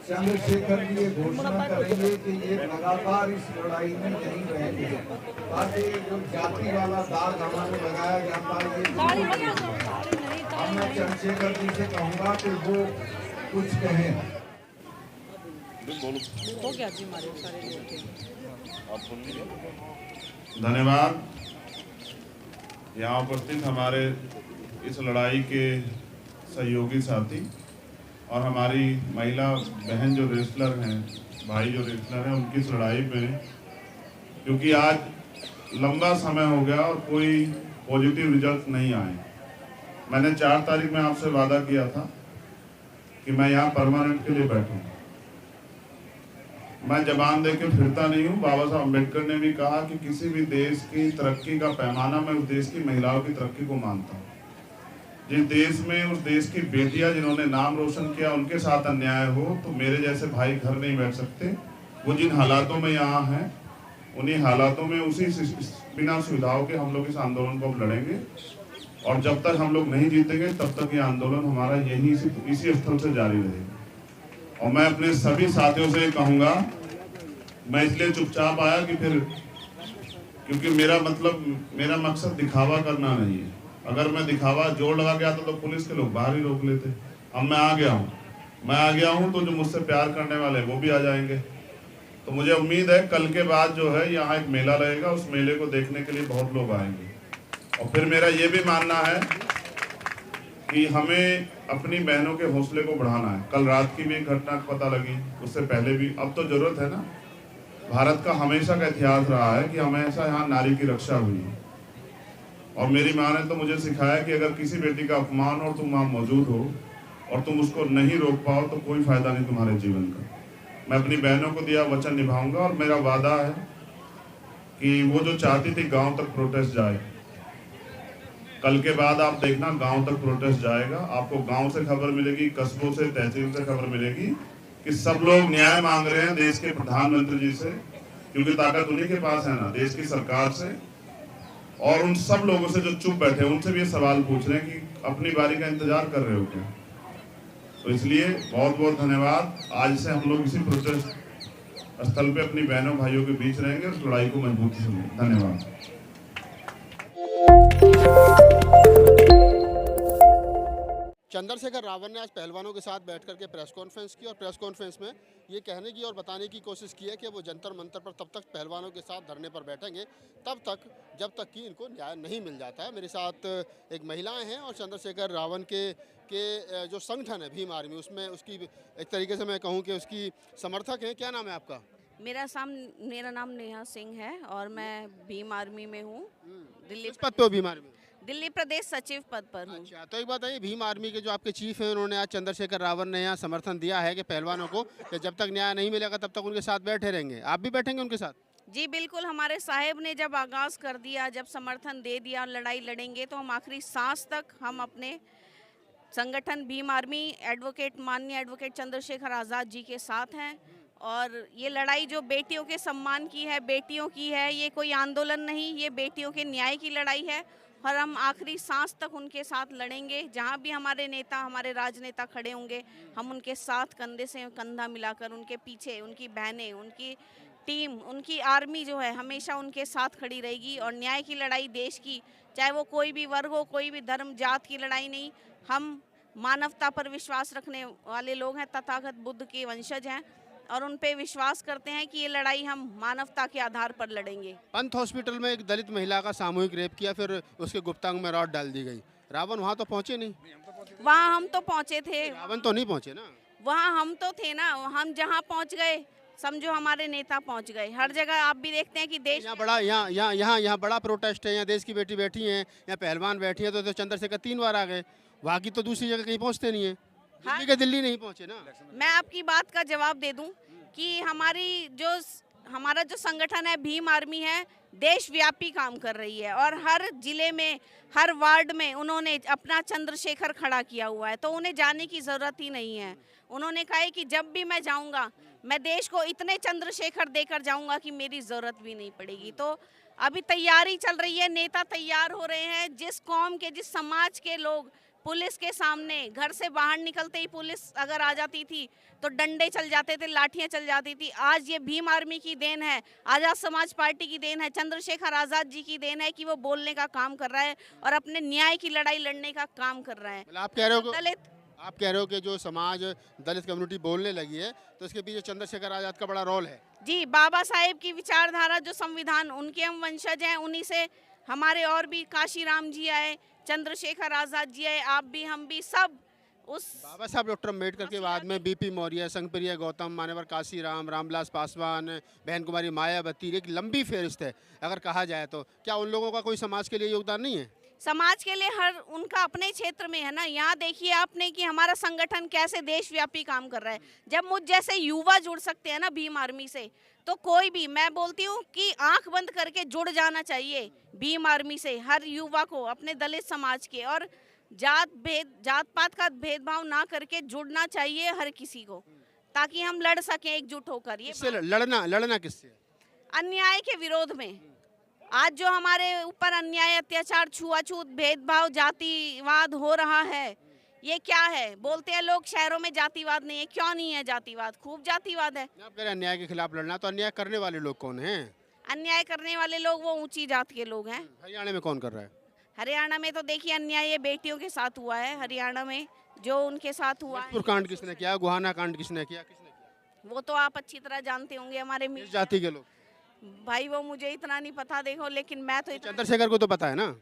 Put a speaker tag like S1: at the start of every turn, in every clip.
S1: चंद्रशेखर जी ये घोषणा करेंगे कि ये लगातार इस लड़ाई में नहीं रहेंगे, ताकि जो जाति वाला दाग हमारे लगाया जाता है ये। अब मैं चंद्रशेखर जी से कहूँगा कि वो कुछ कहें।
S2: धन्यवाद। यहाँ उपस्थित हमारे इस लड़ाई के सहयोगी साथी और हमारी महिला बहन जो रेसलर हैं, भाई जो रेसलर हैं, उनकी इस लड़ाई में, क्योंकि आज लंबा समय हो गया और कोई पॉजिटिव रिजल्ट नहीं आए। मैंने 4 तारीख में आपसे वादा किया था कि मैं यहाँ परमानेंट के लिए बैठूँ। मैं जबान दे के फिरता नहीं हूँ। बाबा साहब अम्बेडकर ने भी कहा कि किसी भी देश की तरक्की का पैमाना मैं उस देश की महिलाओं की तरक्की को मानता हूँ। जिस देश में उस देश की बेटियां जिन्होंने नाम रोशन किया उनके साथ अन्याय हो तो मेरे जैसे भाई घर नहीं बैठ सकते। वो जिन हालातों में यहाँ हैं उन्हीं हालातों में उसी बिना सुविधाओं के हम लोग इस आंदोलन को अब लड़ेंगे और जब तक हम लोग नहीं जीतेंगे तब तक ये आंदोलन हमारा यही इसी स्थल से जारी रहेगा। और मैं अपने सभी साथियों से कहूँगा, मैं इसलिए चुपचाप आया कि फिर क्योंकि मेरा मकसद दिखावा करना नहीं है। अगर मैं दिखावा जोर लगा के आता तो पुलिस के लोग बाहर ही रोक लेते। अब मैं आ गया हूँ तो जो मुझसे प्यार करने वाले वो भी आ जाएंगे। तो मुझे उम्मीद है कल के बाद जो है यहाँ एक मेला रहेगा, उस मेले को देखने के लिए बहुत लोग आएंगे। और फिर मेरा ये भी मानना है कि हमें अपनी बहनों के हौसले को बढ़ाना है। कल रात की भी एक घटना पता लगी, उससे पहले भी। अब तो जरूरत है ना, भारत का हमेशा का इतिहास रहा है कि हमेशा यहाँ नारी की रक्षा हुई है। और मेरी माँ ने तो मुझे सिखाया कि अगर किसी बेटी का अपमान हो और तुम वहाँ मौजूद हो और तुम उसको नहीं रोक पाओ तो कोई फायदा नहीं तुम्हारे जीवन का। मैं अपनी बहनों को दिया वचन निभाऊंगा और मेरा वादा है कि वो जो चाहती थी गांव तक प्रोटेस्ट जाए, कल के बाद आप देखना गांव तक प्रोटेस्ट जाएगा। आपको गांव से खबर मिलेगी, कस्बों से, तहसील से खबर मिलेगी कि सब लोग न्याय मांग रहे हैं देश के प्रधानमंत्री जी से, क्योंकि ताकत उन्हीं के पास है ना, देश की सरकार से। और उन सब लोगों से जो चुप बैठे उनसे भी ये सवाल पूछ रहे हैं कि अपनी बारी का इंतजार कर रहे हो क्या। तो इसलिए बहुत बहुत धन्यवाद। आज से हम लोग इसी प्रोटेस्ट स्थल पे अपनी बहनों भाइयों के बीच रहेंगे और लड़ाई को मजबूती से लेंगे। धन्यवाद।
S3: चंद्रशेखर रावण ने आज पहलवानों के साथ बैठ करके प्रेस कॉन्फ्रेंस की और प्रेस कॉन्फ्रेंस में ये कहने की और बताने की कोशिश की है कि वो जंतर मंतर पर तब तक पहलवानों के साथ धरने पर बैठेंगे तब तक जब तक कि इनको न्याय नहीं मिल जाता है। मेरे साथ एक महिलाएं हैं और चंद्रशेखर रावण के जो संगठन है भीम आर्मी, उसमें उसकी एक तरीके से मैं कहूँ कि उसकी समर्थक हैं। क्या नाम है आपका?
S4: मेरा नाम नेहा सिंह है और मैं भीम आर्मी में हूँ। दिल्ली
S3: किस पद पे हो भीम आर्मी में?
S4: दिल्ली प्रदेश सचिव पद पर हूँ।
S3: अच्छा, तो एक बात है, भीम आर्मी के जो आपके चीफ हैं उन्होंने आज चंद्रशेखर रावण ने यहाँ समर्थन दिया है कि पहलवानों को कि जब तक न्याय नहीं मिलेगा तब तक उनके साथ बैठे रहेंगे। आप भी बैठेंगे उनके साथ?
S4: जी बिल्कुल, हमारे साहेब ने जब आगाज़ कर दिया, जब समर्थन दे दिया, लड़ाई लड़ेंगे तो हम आखिरी सांस तक हम अपने संगठन भीम आर्मी माननीय एडवोकेट चंद्रशेखर आज़ाद जी के साथ हैं। और ये लड़ाई जो बेटियों के सम्मान की है, बेटियों की है, ये कोई आंदोलन नहीं, ये बेटियों के न्याय की लड़ाई है और हम आखिरी सांस तक उनके साथ लड़ेंगे। जहाँ भी हमारे नेता, हमारे राजनेता खड़े होंगे, हम उनके साथ कंधे से कंधा मिलाकर उनके पीछे, उनकी बहनें, उनकी टीम, उनकी आर्मी जो है हमेशा उनके साथ खड़ी रहेगी। और न्याय की लड़ाई देश की, चाहे वो कोई भी वर्ग हो, कोई भी धर्म जात की लड़ाई नहीं। हम मानवता पर विश्वास रखने वाले लोग हैं, तथागत बुद्ध के वंशज हैं और उन पे विश्वास करते हैं कि ये लड़ाई हम मानवता के आधार पर लड़ेंगे।
S3: पंत हॉस्पिटल में एक दलित महिला का सामूहिक रेप किया, फिर उसके गुप्तांग में रॉड डाल दी गई। रावण वहाँ तो पहुँचे नहीं?
S4: वहाँ हम तो पहुँचे थे।
S3: रावण तो नहीं पहुँचे ना?
S4: वहाँ हम तो थे ना, हम जहाँ पहुँच गए समझो हमारे नेता पहुँच गए। हर जगह आप भी देखते हैं कि देश
S3: यहाँ बड़ा प्रोटेस्ट है, यहाँ देश की बेटी बैठी हैं, यहाँ पहलवान बैठी हैं, तो चंद्रशेखर 3 बार आ गए। वहाँ की तो दूसरी जगह कहीं पहुँचते नहीं है।
S4: हाँ,
S3: दिल्ली नहीं पहुँचे ना।
S4: मैं आपकी बात का जवाब दे दूं कि हमारा जो संगठन है भीम आर्मी है, देशव्यापी काम कर रही है और हर जिले में, हर वार्ड में उन्होंने अपना चंद्रशेखर खड़ा किया हुआ है। तो उन्हें जाने की ज़रूरत ही नहीं है। उन्होंने कहा है कि जब भी मैं जाऊंगा मैं देश को इतने चंद्रशेखर देकर जाऊंगा कि मेरी ज़रूरत भी नहीं पड़ेगी। तो अभी तैयारी चल रही है, नेता तैयार हो रहे हैं। जिस कौम के, जिस समाज के लोग पुलिस के सामने घर से बाहर निकलते ही पुलिस अगर आ जाती थी तो डंडे चल जाते थे, लाठियां चल जाती थी। आज ये भीम आर्मी की देन है, आज़ाद समाज पार्टी की देन है, चंद्रशेखर आज़ाद जी की देन है कि वो बोलने का काम कर रहा है और अपने न्याय की लड़ाई लड़ने का काम कर रहा है।
S3: मतलब आप कह रहे हो
S4: दलित
S3: आप कह रहे हो कि जो समाज दलित कम्युनिटी बोलने लगी है तो इसके पीछे चंद्रशेखर आजाद का बड़ा रोल है।
S4: जी, बाबा साहेब की विचारधारा, जो संविधान, उनके हम वंशज हैं। उन्हीं से हमारे और भी काशीराम जी आए, चंद्रशेखर आज़ाद जी आए, आप भी, हम भी, सब उस
S3: बाबा साहब डॉक्टर अम्बेडकर के बाद में बीपी मौर्य, संगप्रिया गौतम, मान्यवर काशीराम, रामविलास पासवान, बहन कुमारी मायावती, एक लंबी फहरिस्त है अगर कहा जाए तो। क्या उन लोगों का कोई समाज के लिए योगदान नहीं है?
S4: समाज के लिए हर उनका अपने क्षेत्र में है ना। यहाँ देखिए आपने कि हमारा संगठन कैसे देशव्यापी काम कर रहा है। जब मुझ जैसे युवा जुड़ सकते हैं ना भीम आर्मी से, तो कोई भी, मैं बोलती हूँ कि आंख बंद करके जुड़ जाना चाहिए भीम आर्मी से हर युवा को, अपने दलित समाज के। और जात पात का भेदभाव ना करके जुड़ना चाहिए हर किसी को, ताकि हम लड़ सकें एकजुट होकर। ये
S3: किससे लड़ना किससे?
S4: अन्याय के विरोध में। आज जो हमारे ऊपर अन्याय, अत्याचार, छुआछूत, भेदभाव, जातिवाद हो रहा है, ये क्या है? बोलते हैं लोग शहरों में जातिवाद नहीं है। क्यों नहीं है जातिवाद? खूब जातिवाद है।
S3: आप कह रहे हैं अन्याय के खिलाफ लड़ना, तो अन्याय करने वाले लोग कौन हैं?
S4: अन्याय करने वाले लोग वो ऊंची जात के लोग हैं।
S3: हरियाणा में कौन कर रहा है?
S4: हरियाणा में तो देखिए अन्याय ये बेटियों के साथ हुआ है। हरियाणा में जो उनके साथ हुआ है,
S3: मणिपुर कांड किसने किया? गुहाना कांड किसने किया?
S4: वो तो आप अच्छी तरह जानते होंगे। हमारे
S3: किस जाति के लोग?
S4: भाई वो मुझे इतना नहीं पता, देखो, लेकिन मैं तो
S3: चंद्रशेखर को तो पता है ना।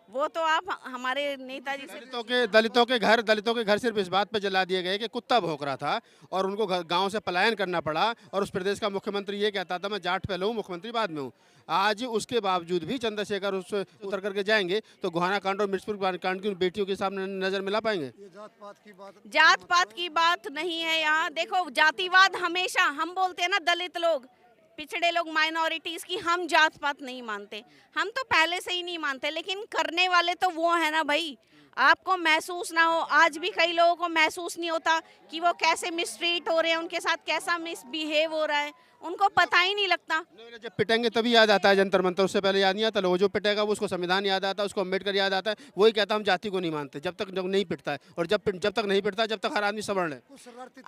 S4: वो तो आप हमारे नेताजी से।
S3: दलितों के घर सिर्फ इस बात पे जला दिए गए कि कुत्ता भौंक रहा था और उनको गांव से पलायन करना पड़ा, और उस प्रदेश का मुख्यमंत्री ये कहता था मैं जाट पहले हूँ, मुख्यमंत्री बाद में हूँ। आज उसके बावजूद भी चंद्रशेखर उस उतर करके जाएंगे तो गुहाना कांड और मणिपुर कांड की बेटियों के सामने नजर मिला पाएंगे?
S4: जात पात की बात नहीं है यहाँ। देखो, जातिवाद हमेशा, हम बोलते हैं ना दलित लोग, पिछड़े लोग, माइनॉरिटीज की, हम जात पात नहीं मानते। हम तो पहले से ही नहीं मानते, लेकिन करने वाले तो वो है ना भाई। आपको महसूस ना हो, आज भी कई लोगों को महसूस नहीं होता कि वो कैसे मिसट्रीट हो रहे हैं, उनके साथ कैसा मिसबिहेव हो रहा है, उनको पता ही नहीं लगता।
S3: जब पिटेंगे तभी याद आता है जंतर मंतर, उससे पहले याद नहीं आता। वो जो पिटेगा वो उसको संविधान याद आता है, उसको अम्बेडकर याद आता है। वही कहता हम जाति को नहीं मानते जब तक नहीं पिटता है, और जब तक नहीं पिटता जब तक हर आदमी सवर्ण है।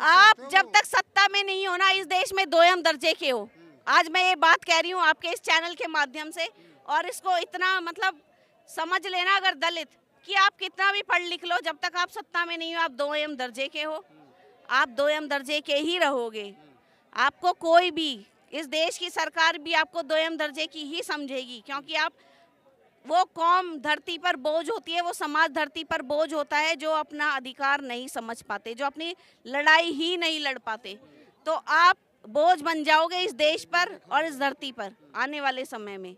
S4: आप जब तक सत्ता में नहीं हो ना, इस देश में दोयम दर्जे के हो। आज मैं ये बात कह रही हूँ आपके इस चैनल के माध्यम से, और इसको इतना मतलब समझ लेना, अगर दलित, कि आप कितना भी पढ़ लिख लो, जब तक आप सत्ता में नहीं हो आप दोयम दर्जे के हो। आप दोयम दर्जे के ही रहोगे। आपको कोई भी, इस देश की सरकार भी आपको दोयम दर्जे की ही समझेगी, क्योंकि आप, वो कौम धरती पर बोझ होती है, वो समाज धरती पर बोझ होता है जो अपना अधिकार नहीं समझ पाते, जो अपनी लड़ाई ही नहीं लड़ पाते। तो आप बोझ बन जाओगे इस देश पर और इस धरती पर आने वाले समय में।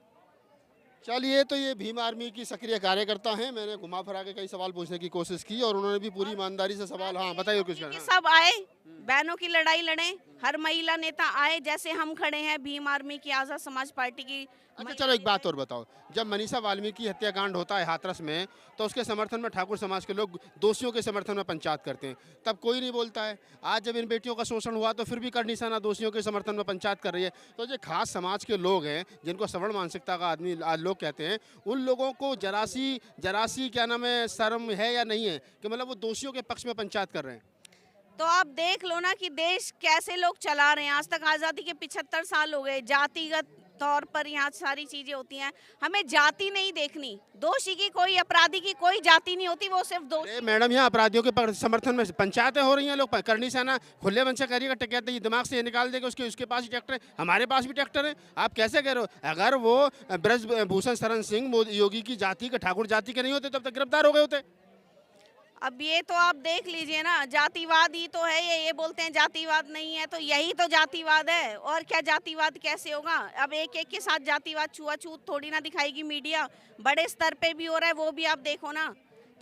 S3: चलिए, तो ये भीम आर्मी की सक्रिय कार्यकर्ता हैं। मैंने घुमा फिरा के कई सवाल पूछने की कोशिश की और उन्होंने भी पूरी ईमानदारी से सवाल, हाँ बताइए कुछ।
S4: सब आए, बहनों की लड़ाई लड़े, हर महिला नेता आए, जैसे हम खड़े हैं भीम आर्मी की, आज़ाद समाज पार्टी की।
S3: अच्छा, चलो एक बात और बताओ, जब मनीषा वाल्मीकि हत्याकांड होता है हाथरस में, तो उसके समर्थन में ठाकुर समाज के लोग दोषियों के समर्थन में पंचायत करते हैं, तब कोई नहीं बोलता है। आज जब इन बेटियों का शोषण हुआ तो फिर भी कर निशाना दोषियों के समर्थन में पंचायत कर रही है। तो जो खास समाज के लोग हैं, जिनको सवर्ण मानसिकता का आदमी आज लोग कहते हैं, उन लोगों को जरासी क्या नाम है, शर्म है या नहीं है कि मतलब वो दोषियों के पक्ष में पंचायत कर रहे हैं?
S4: तो आप देख लो ना कि देश कैसे लोग चला रहे हैं। आज तक आज़ादी के 75 साल हो गए, जातिगत तौर पर यहाँ सारी चीजें होती हैं। हमें जाति नहीं देखनी, दोषी की कोई, अपराधी की कोई जाति नहीं होती, वो सिर्फ दोषी।
S3: मैडम, यहाँ अपराधियों के समर्थन में पंचायतें हो रही हैं, लोग करनी सेना खुले मन से करिएगा, कहते हैं दिमाग से ये निकाल देगा, उसके पास ही ट्रैक्टर है, हमारे पास भी ट्रैक्टर है। आप कैसे कह रहे हो? अगर वो ब्रजभूषण शरण सिंह योगी की जाति के, ठाकुर जाति के नहीं होते तब तक गिरफ्तार हो गए होते।
S4: अब ये तो आप देख लीजिए ना, जातिवाद ही तो है ये बोलते हैं जातिवाद नहीं है, तो यही तो जातिवाद है। और क्या जातिवाद कैसे होगा? अब एक एक के साथ जातिवाद, छुआछूत थोड़ी ना दिखाएगी मीडिया, बड़े स्तर पे भी हो रहा है, वो भी आप देखो ना,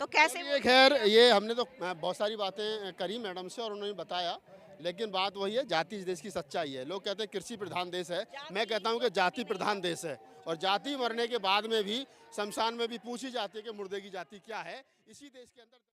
S4: तो कैसे।
S3: खैर, ये हमने तो बहुत सारी बातें करी मैडम से और उन्होंने बताया, लेकिन बात वही है, जाति इस देश की सच्चाई है। लोग कहते हैं कृषि प्रधान देश है, मैं कहता हूँ कि जाति प्रधान देश है। और जाति मरने के बाद में भी, शमशान में भी पूछी जाती है कि मुर्दे की जाति क्या है। इसी देश के अंदर